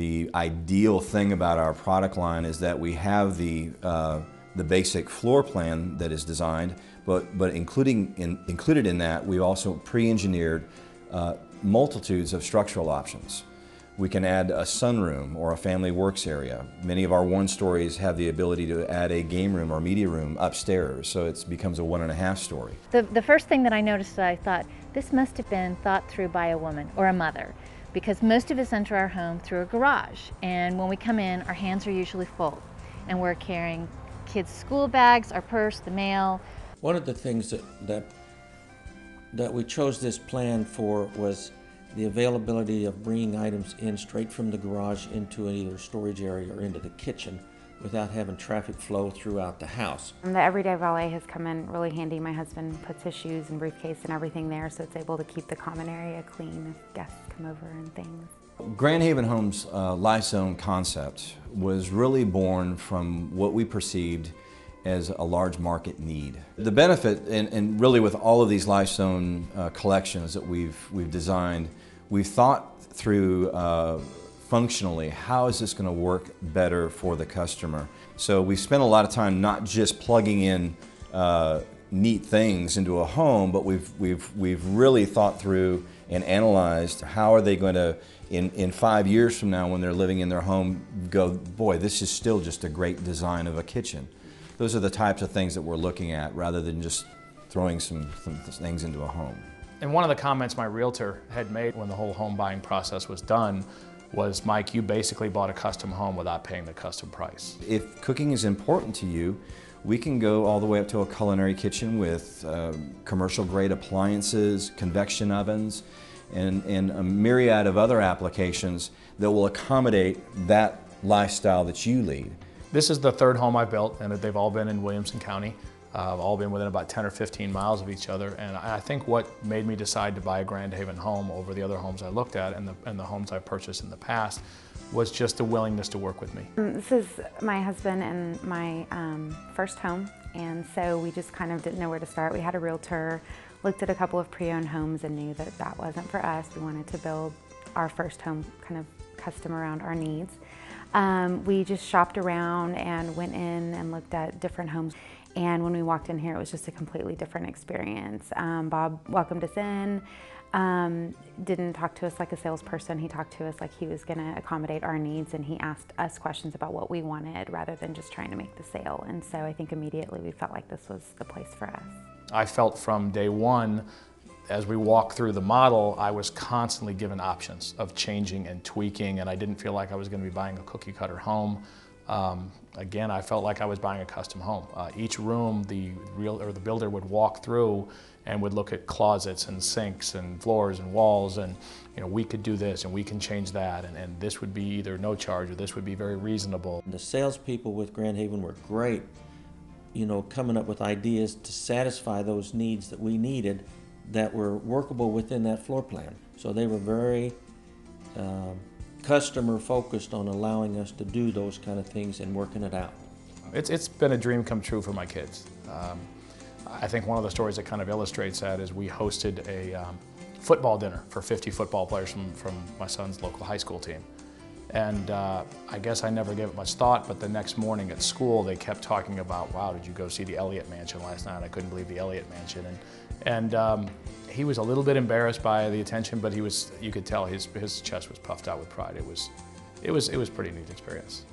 The ideal thing about our product line is that we have the basic floor plan that is designed, but included in that, we also pre-engineered multitudes of structural options. We can add a sunroom or a family works area. Many of our one-stories have the ability to add a game room or media room upstairs, so it becomes a 1.5 story. The first thing that I noticed, that I thought, this must have been thought through by a woman or a mother, because most of us enter our home through a garage, and when we come in, our hands are usually full, and we're carrying kids' school bags, our purse, the mail. One of the things that we chose this plan for was the availability of bringing items in straight from the garage into either storage area or into the kitchen without having traffic flow throughout the house. The everyday valet has come in really handy. My husband puts his shoes and briefcase and everything there, so it's able to keep the common area clean if guests come over and things. Grand Haven Homes' Life Zone concept was really born from what we perceived as a large market need. The benefit, and really with all of these Life Zone collections that we've designed, we've thought through functionally, how is this going to work better for the customer? So we spent a lot of time not just plugging in neat things into a home, but we've really thought through and analyzed how are they going to, in 5 years from now when they're living in their home, go, boy, this is still just a great design of a kitchen. Those are the types of things that we're looking at rather than just throwing some things into a home. And one of the comments my realtor had made when the whole home buying process was done was, Mike, you basically bought a custom home without paying the custom price. If cooking is important to you, we can go all the way up to a culinary kitchen with commercial grade appliances, convection ovens, and a myriad of other applications that will accommodate that lifestyle that you lead. This is the third home I built, and they've all been in Williamson County. All been within about 10 or 15 miles of each other, and I think what made me decide to buy a Grand Haven home over the other homes I looked at and the homes I've purchased in the past was just the willingness to work with me. This is my husband and my first home, and so we just kind of didn't know where to start. We had a realtor, looked at a couple of pre-owned homes and knew that that wasn't for us. We wanted to build our first home kind of custom around our needs. We just shopped around and went in and looked at different homes. And when we walked in here, it was just a completely different experience. Bob welcomed us in, didn't talk to us like a salesperson. He talked to us like he was gonna accommodate our needs, and he asked us questions about what we wanted rather than just trying to make the sale. And so I think immediately we felt like this was the place for us. I felt from day one, as we walked through the model, I was constantly given options of changing and tweaking, and I didn't feel like I was gonna be buying a cookie cutter home. Again, I felt like I was buying a custom home. Each room, the builder would walk through and would look at closets and sinks and floors and walls, and we could do this and we can change that, and this would be either no charge or this would be very reasonable. The salespeople with Grand Haven were great, coming up with ideas to satisfy those needs that we needed that were workable within that floor plan. So they were very customer focused on allowing us to do those kind of things and working it out. It's been a dream come true for my kids. I think one of the stories that kind of illustrates that is we hosted a football dinner for 50 football players from my son's local high school team. And I guess I never gave it much thought, but the next morning at school they kept talking about, wow, did you go see the Elliott Mansion last night? I couldn't believe the Elliott Mansion. And he was a little bit embarrassed by the attention, but you could tell his chest was puffed out with pride. It was a pretty neat experience.